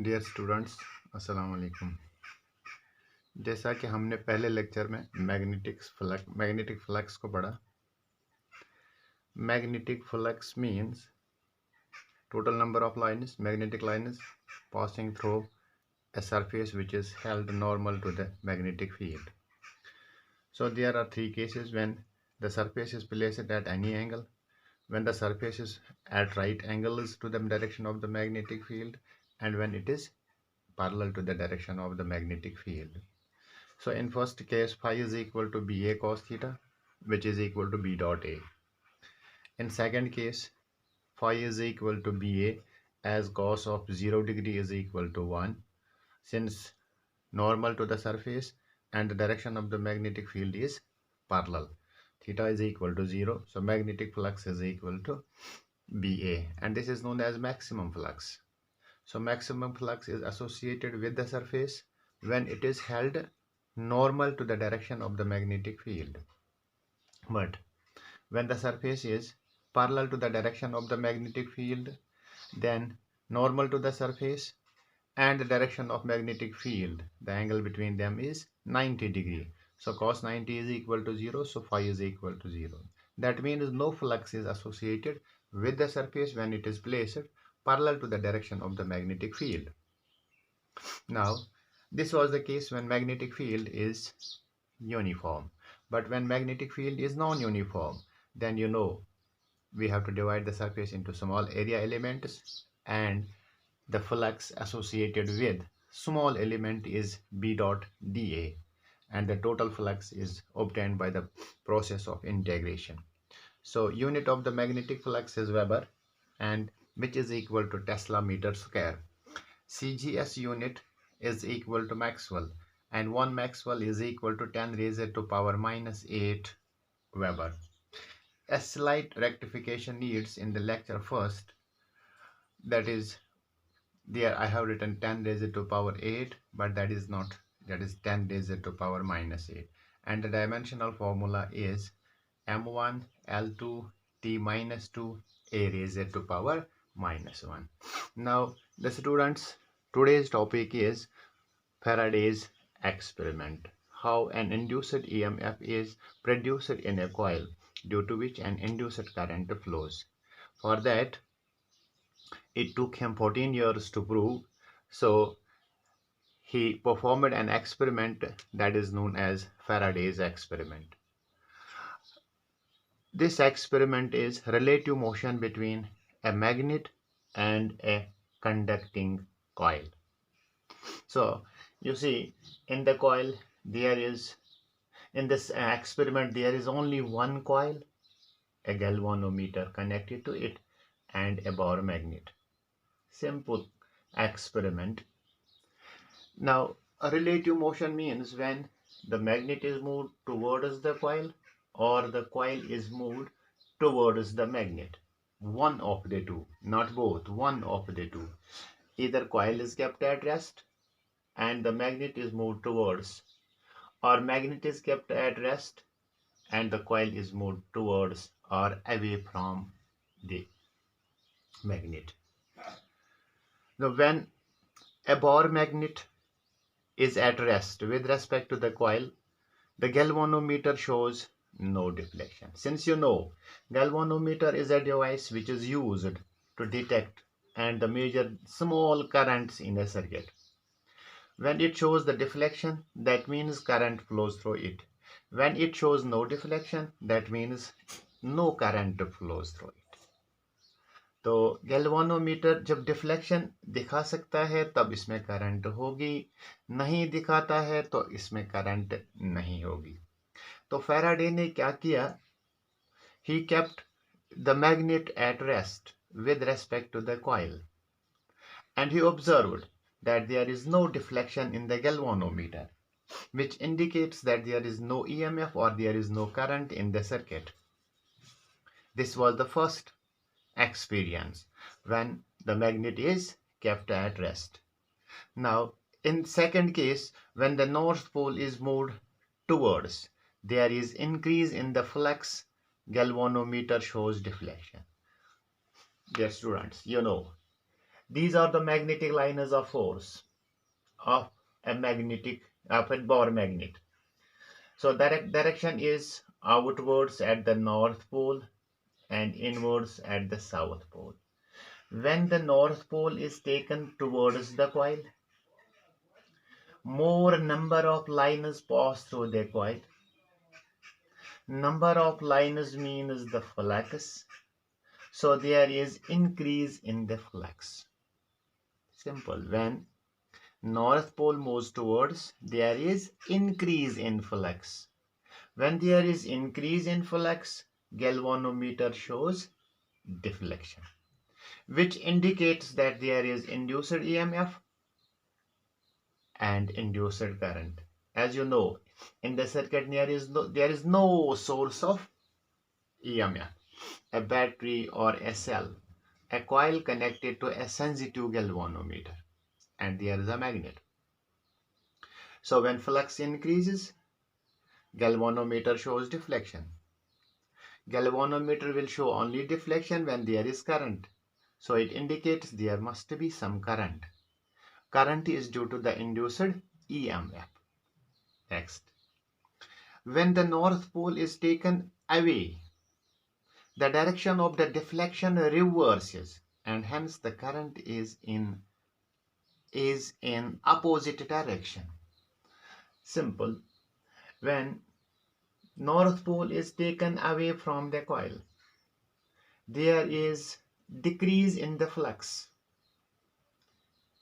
Dear students, अस्सलाम वालेकुम। जैसा कि हमने पहले लेक्चर में मैग्नेटिक फ्लक्स को पढ़ा। Magnetic flux means total number of lines, magnetic lines passing through a surface which is held normal to the magnetic field. So there are three cases: when the surface is placed at any angle, when the surface is at right angles to the direction of the magnetic field, and when it is parallel to the direction of the magnetic field. So in first case, phi is equal to BA cos theta, which is equal to B dot A. In second case, phi is equal to BA as cos of 0 degree is equal to 1, since normal to the surface and the direction of the magnetic field is parallel. Theta is equal to 0, so magnetic flux is equal to BA, and this is known as maximum flux. So maximum flux is associated with the surface when it is held normal to the direction of the magnetic field. But when the surface is parallel to the direction of the magnetic field, then normal to the surface and the direction of magnetic field, the angle between them is 90 degree. So cos 90 is equal to 0, so phi is equal to 0. That means no flux is associated with the surface when it is placed parallel to the direction of the magnetic field. Now, this was the case when magnetic field is uniform. But when magnetic field is non-uniform, then we have to divide the surface into small area elements, and the flux associated with small element is B dot dA, and the total flux is obtained by the process of integration. So unit of the magnetic flux is Weber, and which is equal to Tesla meter square. CGS unit is equal to Maxwell, and 1 Maxwell is equal to 10 raised to power minus 8 Weber. A slight rectification needs in the lecture first, that is, there I have written 10 raised to power 8, but that is not, that is 10 raised to power minus 8, and the dimensional formula is M1 L2 T minus 2 A raised to power minus 1. Now the students, today's topic is Faraday's experiment, how an induced EMF is produced in a coil due to which an induced current flows. For that, it took him 14 years to prove, so he performed an experiment that is known as Faraday's experiment. This experiment is relative motion between a magnet and a conducting coil. So you see, in the coil there is, in this experiment there is only one coil, a galvanometer connected to it, and a Bohr magnet. Simple experiment. Now a relative motion means when the magnet is moved towards the coil or the coil is moved towards the magnet. One of the two, not both, one of the two. Either coil is kept at rest and the magnet is moved towards, or magnet is kept at rest and the coil is moved towards or away from the magnet. Now when a Bohr magnet is at rest with respect to the coil, the galvanometer shows no deflection. Since galvanometer is a device which is used to detect and measure small currents in a circuit. When it shows the deflection, that means current flows through it. When it shows no deflection, that means no current flows through it. तो galvanometer जब deflection दिखा सकता है तब इसमें current होगी, नहीं दिखाता है तो इसमें करंट नहीं होगी. तो फैराडे ने क्या किया? He kept the magnet at rest with respect to the coil, and he observed that there is no deflection in the galvanometer, which indicates that there is no EMF or there is no current in the circuit. This was the first experience when the magnet is kept at rest. Now in second case, when the north pole is moved towards, there is increase in the flux, galvanometer shows deflection. Dear students, These are the magnetic lines of force of a bar magnet. So direction is outwards at the North Pole and inwards at the South Pole. When the North Pole is taken towards the coil, more number of lines pass through the coil. Number of lines means the flux. So there is increase in the flux. Simple. When North Pole moves towards, there is increase in flux. When there is increase in flux, galvanometer shows deflection, which indicates that there is induced EMF and induced current. As you know, in the circuit there is no source of EMF, a battery or a cell, a coil connected to a sensitive galvanometer, and there is a magnet. So when flux increases, galvanometer shows deflection. Galvanometer will show only deflection when there is current. So it indicates there must be some current. Current is due to the induced EMF. Next. When the North Pole is taken away, the direction of the deflection reverses, and hence the current is in opposite direction. Simple. When North Pole is taken away from the coil, there is decrease in the flux.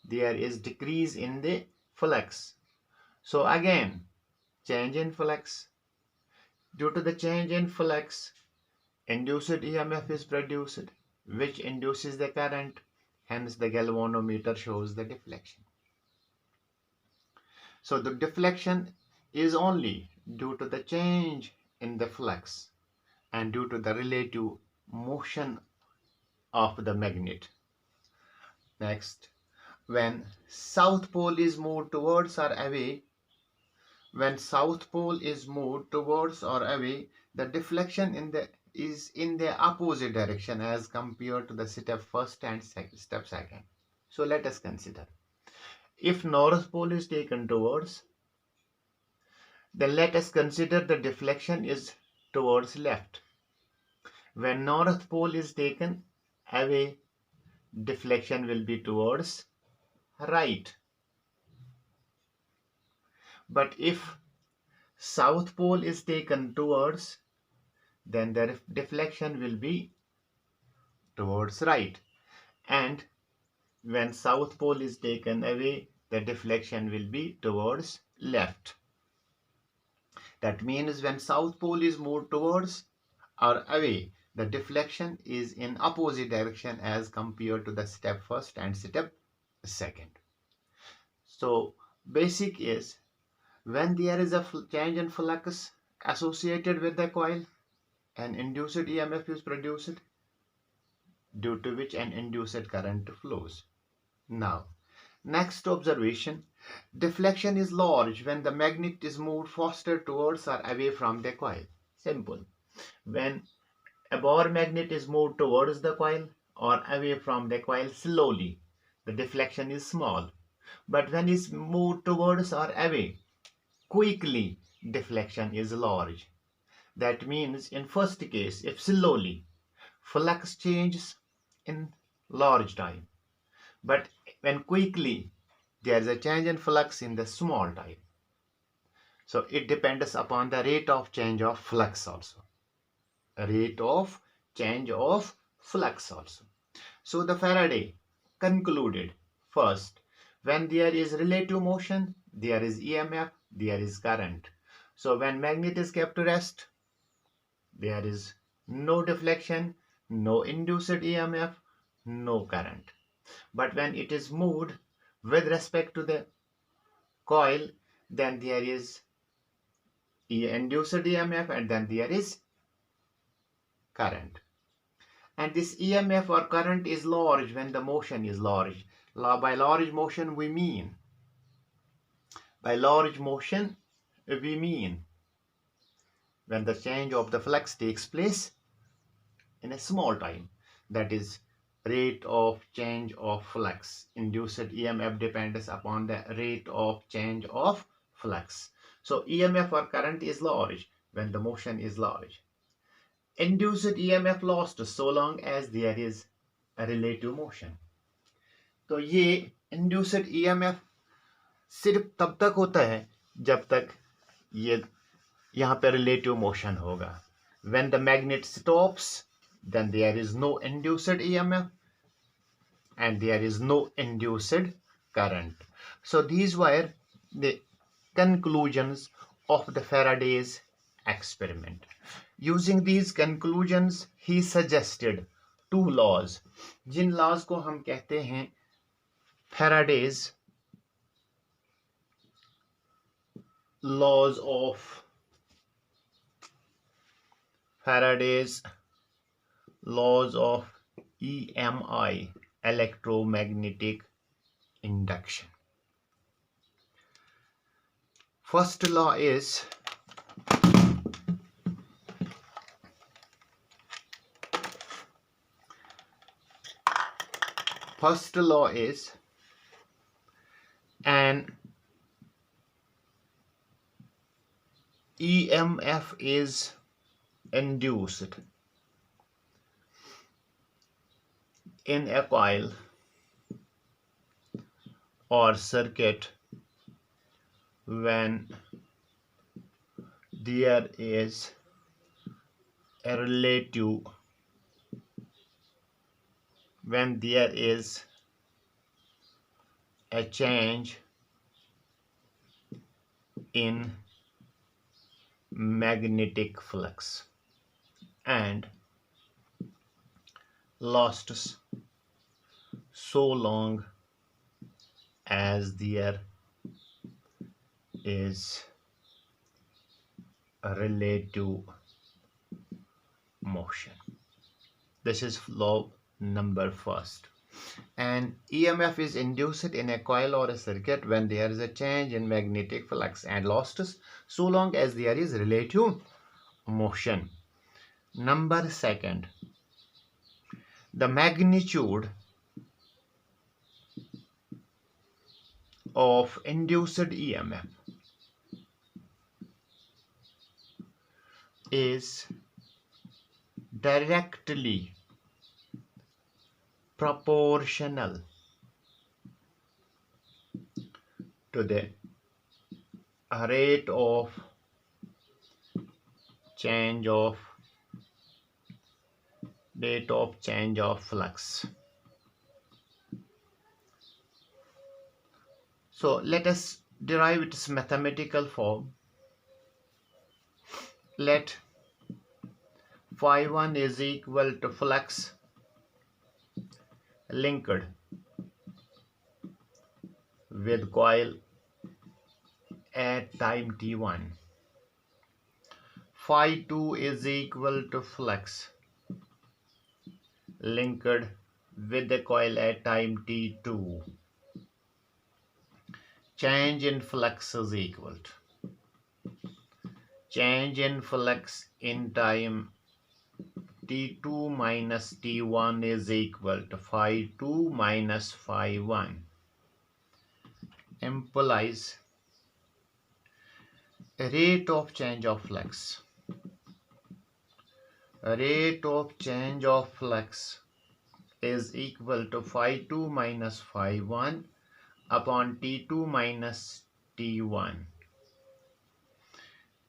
There is decrease in the flux. So again, change in flux. Due to the change in flux, induced EMF is produced, which induces the current. Hence, the galvanometer shows the deflection. So the deflection is only due to the change in the flux and due to the relative motion of the magnet. Next, when South Pole is moved towards or away, the deflection is in the opposite direction as compared to the step first and step second. So let us consider. If North Pole is taken towards, then let us consider the deflection is towards left. When North Pole is taken away, deflection will be towards right. But if South Pole is taken towards, then the deflection will be towards right. And when South Pole is taken away, the deflection will be towards left. That means when South Pole is moved towards or away, the deflection is in opposite direction as compared to the step first and step second. So basic is, when there is a change in flux associated with the coil, an induced EMF is produced, due to which an induced current flows. Now, next observation, deflection is large when the magnet is moved faster towards or away from the coil. Simple. When a bar magnet is moved towards the coil or away from the coil slowly, the deflection is small. But when it's moved towards or away quickly, deflection is large. That means in first case, if slowly, flux changes in large time. But when quickly, there is a change in flux in the small time. So it depends upon the rate of change of flux also. Rate of change of flux also. So the Faraday concluded, first, when there is relative motion, there is EMF, there is current. So when magnet is kept to rest, there is no deflection, no induced EMF, no current. But when it is moved with respect to the coil, then there is induced EMF and then there is current. And this EMF or current is large when the motion is large. By large motion we mean when the change of the flux takes place in a small time, that is rate of change of flux. Induced EMF depends upon the rate of change of flux. So EMF or current is large when the motion is large. Induced EMF lost so long as there is a relative motion. तो ये induced EMF सिर्फ तब तक होता है जब तक ये यहाँ पे relative motion होगा. When the magnet stops, then there is no induced EMF and there is no induced current. So these were the conclusions of the Faraday's experiment. Using these conclusions, he suggested two laws. Jin laws को हम कहते हैं Faraday's laws of EMI, electromagnetic induction. First law is an EMF is induced in a coil or circuit when there is a relative a change in magnetic flux and lasts so long as there is a relative motion. This is law number first. And EMF is induced in a coil or a circuit when there is a change in magnetic flux and lasts so long as there is relative motion. Number second, the magnitude of induced EMF is directly proportional to the rate of change of flux. So let us derive its mathematical form. Let phi1 is equal to flux linked with coil at time t1. Phi2 is equal to flux linked with the coil at time t2. Change in flux is equal to change in flux in time t2 minus t1 is equal to phi2 minus phi1, implies rate of change of flux. Rate of change of flux is equal to phi2 minus phi1 upon t2 minus t1.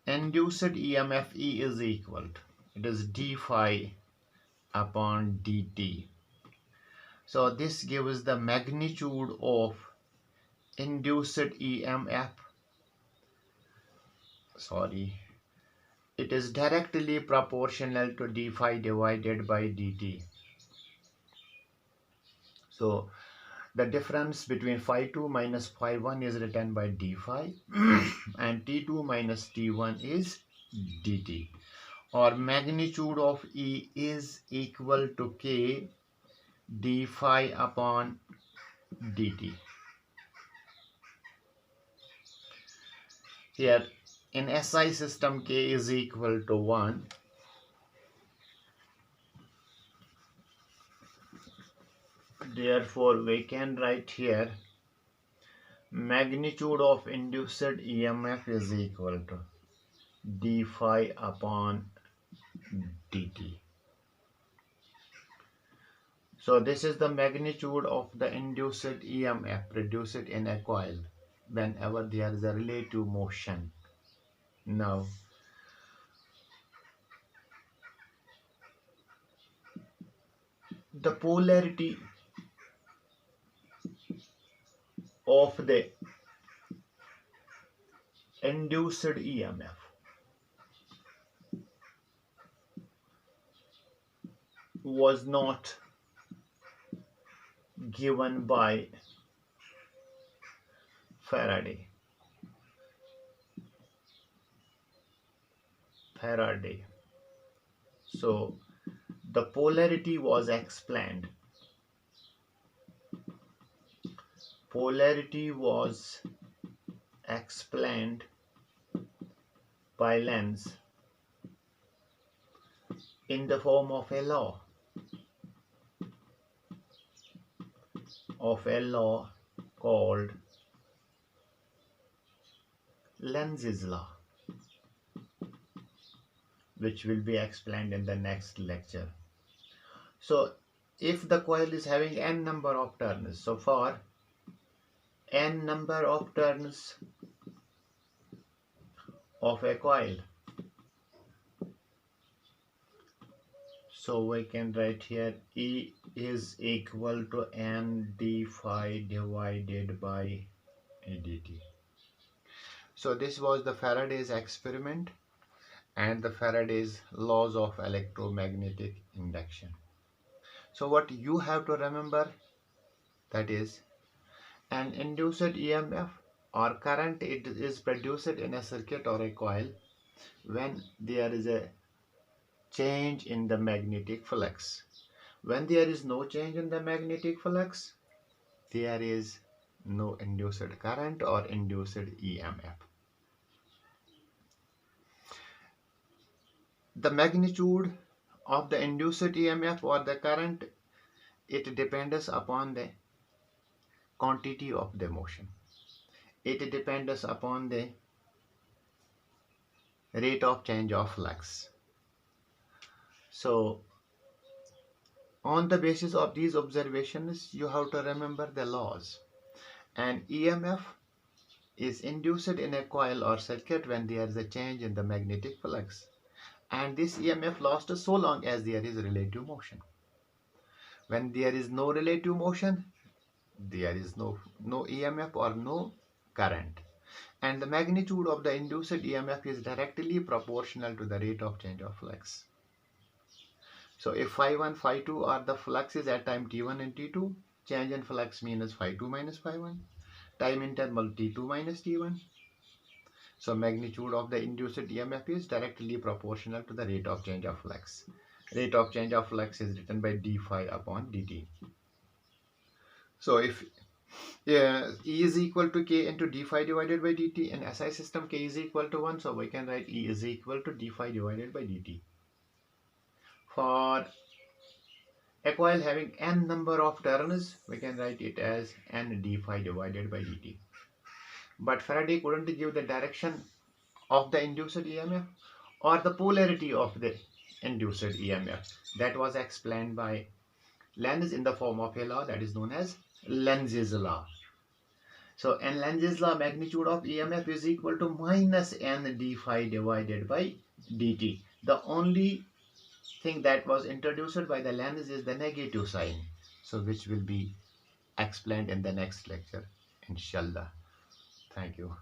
Induced EMF E is equal to, it is d phi upon dt. So this gives the magnitude of induced EMF. It is directly proportional to d phi divided by dt. So the difference between phi2 minus phi1 is written by d phi and t2 minus t1 is dt. Or magnitude of E is equal to k d phi upon dt. Here in SI system k is equal to 1. Therefore, we can write here magnitude of induced EMF is equal to d phi upon dt. So this is the magnitude of the induced EMF produced in a coil whenever there is a relative motion. Now, the polarity of the induced EMF was not given by Faraday. So the polarity was explained. Polarity was explained by Lenz in the form of a law called Lenz's law, which will be explained in the next lecture. So if the coil is having n number of turns, so for n number of turns of a coil, so we can write here E is equal to n d phi divided by dt. So this was the Faraday's experiment and the Faraday's laws of electromagnetic induction. So what you have to remember, that is, an induced EMF or current, it is produced in a circuit or a coil when there is a change in the magnetic flux. When there is no change in the magnetic flux, there is no induced current or induced EMF. The magnitude of the induced EMF or the current, it depends upon the quantity of the motion. It depends upon the rate of change of flux. So on the basis of these observations, you have to remember the laws. An EMF is induced in a coil or circuit when there is a change in the magnetic flux, and this EMF lasts so long as there is relative motion. When there is no relative motion, there is no EMF or no current, and the magnitude of the induced EMF is directly proportional to the rate of change of flux. So if phi1, phi2 are the fluxes at time t1 and t2, change in flux means phi2 minus phi1, time interval t2 minus t1. So magnitude of the induced EMF is directly proportional to the rate of change of flux. Rate of change of flux is written by d phi upon dt. So if E is equal to K into d phi divided by dt, in SI system K is equal to 1, so we can write E is equal to d phi divided by dt. For a coil having n number of turns, we can write it as n d phi divided by dt. But Faraday couldn't give the direction of the induced EMF or the polarity of the induced EMF. That was explained by Lenz in the form of a law that is known as Lenz's law. So in Lenz's law, magnitude of EMF is equal to minus n d phi divided by dt. The only thing that was introduced by the Lenz is the negative sign, so which will be explained in the next lecture, inshallah. Thank you.